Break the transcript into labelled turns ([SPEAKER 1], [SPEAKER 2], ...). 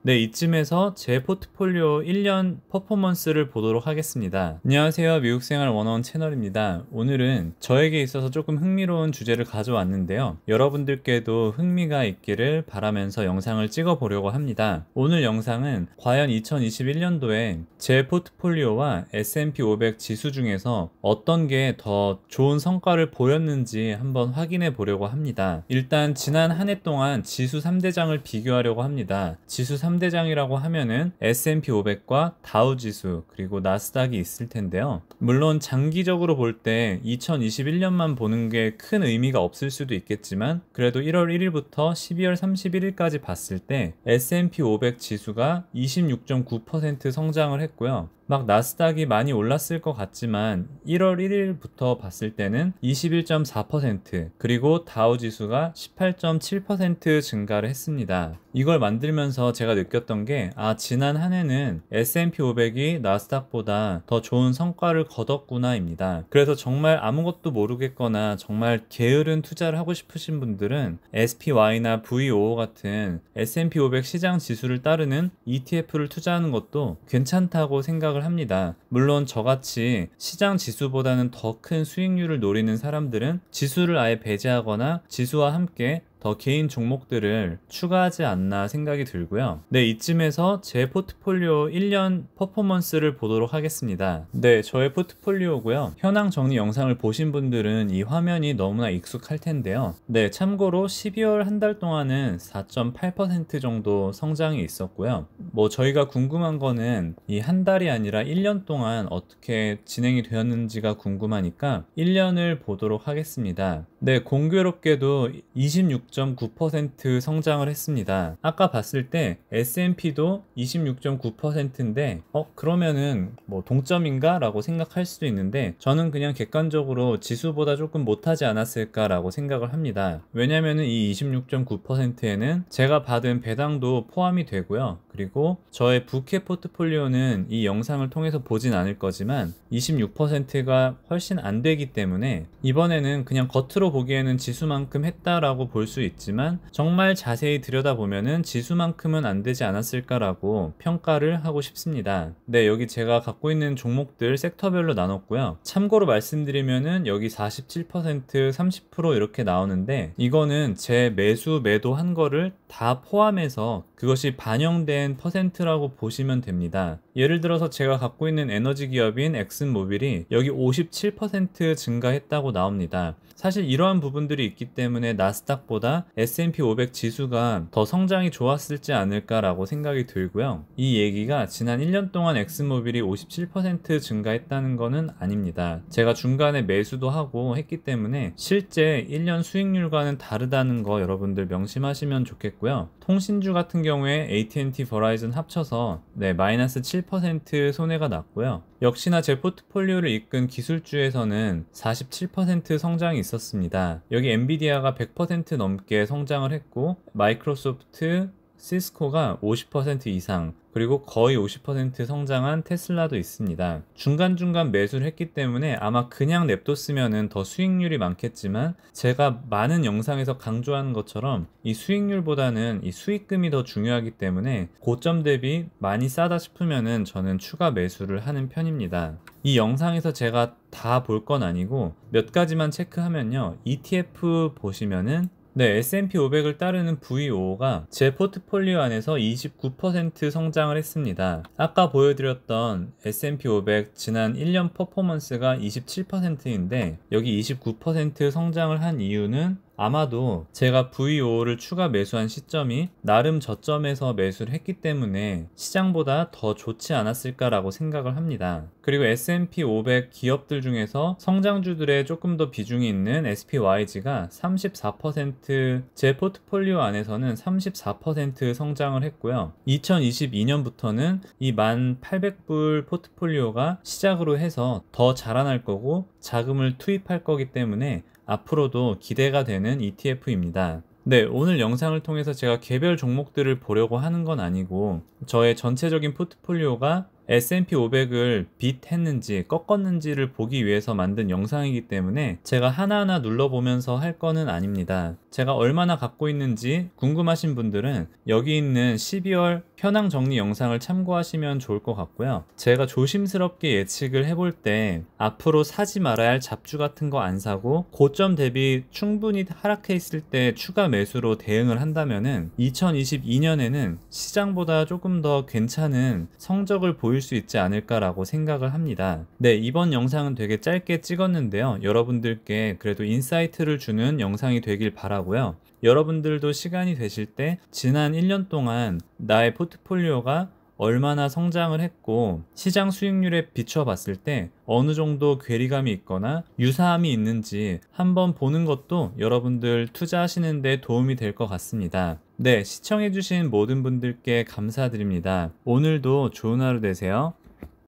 [SPEAKER 1] 네, 이쯤에서 제 포트폴리오 1년 퍼포먼스를 보도록 하겠습니다. 안녕하세요. 미국생활 101 채널입니다. 오늘은 저에게 있어서 조금 흥미로운 주제를 가져왔는데요. 여러분들께도 흥미가 있기를 바라면서 영상을 찍어 보려고 합니다. 오늘 영상은 과연 2021년도에 제 포트폴리오와 S&P 500 지수 중에서 어떤 게 더 좋은 성과를 보였는지 한번 확인해 보려고 합니다. 일단 지난 한 해 동안 지수 3대장을 비교하려고 합니다. 지수 3대장이라고 하면은 S&P 500과 다우 지수 그리고 나스닥이 있을 텐데요. 물론 장기적으로 볼 때 2021년만 보는 게 큰 의미가 없을 수도 있겠지만 그래도 1월 1일부터 12월 31일까지 봤을 때 S&P 500 지수가 26.9% 성장을 했고요. 막 나스닥이 많이 올랐을 것 같지만 1월 1일부터 봤을 때는 21.4% 그리고 다우 지수가 18.7% 증가를 했습니다. 이걸 만들면서 제가 느꼈던 게 지난 한 해는 S&P 500이 나스닥보다 더 좋은 성과를 거뒀구나입니다. 그래서 정말 아무것도 모르겠거나 정말 게으른 투자를 하고 싶으신 분들은 SPY나 VOO 같은 S&P 500 시장 지수를 따르는 ETF를 투자하는 것도 괜찮다고 생각을 합니다. 물론 저같이 시장 지수보다는 더 큰 수익률을 노리는 사람들은 지수를 아예 배제하거나 지수와 함께 더 개인 종목들을 추가하지 않나 생각이 들고요. 네, 이쯤에서 제 포트폴리오 1년 퍼포먼스를 보도록 하겠습니다. 네, 저의 포트폴리오고요. 현황 정리 영상을 보신 분들은 이 화면이 너무나 익숙할 텐데요. 네, 참고로 12월 한 달 동안은 4.8% 정도 성장이 있었고요. 저희가 궁금한 거는 이 한 달이 아니라 1년 동안 어떻게 진행이 되었는지가 궁금하니까 1년을 보도록 하겠습니다. 네, 공교롭게도 26.9% 성장을 했습니다. 아까 봤을 때 S&P도 26.9%인데 그러면은 동점인가? 라고 생각할 수도 있는데 저는 그냥 객관적으로 지수보다 조금 못하지 않았을까 라고 생각을 합니다. 왜냐면은 이 26.9%에는 제가 받은 배당도 포함이 되고요. 그리고 저의 부캐 포트폴리오는 이 영상을 통해서 보진 않을 거지만 26%가 훨씬 안 되기 때문에 이번에는 그냥 겉으로 보기에는 지수만큼 했다라고 볼 수 있지만 정말 자세히 들여다보면은 지수만큼은 안 되지 않았을까라고 평가를 하고 싶습니다. 네, 여기 제가 갖고 있는 종목들 섹터별로 나눴고요. 참고로 말씀드리면은 여기 47%, 30% 이렇게 나오는데 이거는 제 매수 매도한 거를 다 포함해서 그것이 반영된 퍼센트라고 보시면 됩니다. 예를 들어서 제가 갖고 있는 에너지 기업인 엑슨모빌이 여기 57% 증가했다고 나옵니다. 사실 이러한 부분들이 있기 때문에 나스닥보다 S&P 500 지수가 더 성장이 좋았을지 않을까라고 생각이 들고요. 이 얘기가 지난 1년 동안 엑슨모빌이 57% 증가했다는 거는 아닙니다. 제가 중간에 매수도 하고 했기 때문에 실제 1년 수익률과는 다르다는 거 여러분들 명심하시면 좋겠고요. 통신주 같은 경우에 AT&T, 버라이즌 합쳐서 마이너스 7% 손해가 났고요. 역시나 제 포트폴리오를 이끈 기술주에서는 47% 성장이 있었습니다. 여기 엔비디아가 100% 넘게 성장을 했고 마이크로소프트, 시스코가 50% 이상 그리고 거의 50% 성장한 테슬라도 있습니다. 중간중간 매수를 했기 때문에 아마 그냥 냅뒀으면 더 수익률이 많겠지만 제가 많은 영상에서 강조하는 것처럼 이 수익률보다는 이 수익금이 더 중요하기 때문에 고점 대비 많이 싸다 싶으면 저는 추가 매수를 하는 편입니다. 이 영상에서 제가 다 볼 건 아니고 몇 가지만 체크하면요. ETF 보시면은 S&P 500을 따르는 VOO가 제 포트폴리오 안에서 29% 성장을 했습니다. 아까 보여드렸던 S&P 500 지난 1년 퍼포먼스가 27%인데 여기 29% 성장을 한 이유는 아마도 제가 VO를 추가 매수한 시점이 나름 저점에서 매수를 했기 때문에 시장보다 더 좋지 않았을까라고 생각을 합니다. 그리고 S&P 500 기업들 중에서 성장주들에 조금 더 비중이 있는 SPYG가 34%, 제 포트폴리오 안에서는 34% 성장을 했고요. 2022년부터는 이 1,800불 포트폴리오가 시작으로 해서 더 자라날 거고 자금을 투입할 거기 때문에 앞으로도 기대가 되는 ETF입니다. 네, 오늘 영상을 통해서 제가 개별 종목들을 보려고 하는 건 아니고 저의 전체적인 포트폴리오가 S&P 500을 빗했는지 꺾었는지를 보기 위해서 만든 영상이기 때문에 제가 하나하나 눌러보면서 할 거는 아닙니다. 제가 얼마나 갖고 있는지 궁금하신 분들은 여기 있는 12월 현황 정리 영상을 참고하시면 좋을 것 같고요. 제가 조심스럽게 예측을 해볼 때 앞으로 사지 말아야 할 잡주 같은 거 안 사고 고점 대비 충분히 하락해 있을 때 추가 매수로 대응을 한다면은 2022년에는 시장보다 조금 더 괜찮은 성적을 보일 수 있지 않을까라고 생각을 합니다. 네, 이번 영상은 되게 짧게 찍었는데요. 여러분들께 그래도 인사이트를 주는 영상이 되길 바라고요. 여러분들도 시간이 되실 때 지난 1년 동안 나의 포트폴리오가 얼마나 성장을 했고 시장 수익률에 비춰봤을 때 어느 정도 괴리감이 있거나 유사함이 있는지 한번 보는 것도 여러분들 투자하시는 데 도움이 될 것 같습니다. 네, 시청해주신 모든 분들께 감사드립니다. 오늘도 좋은 하루 되세요.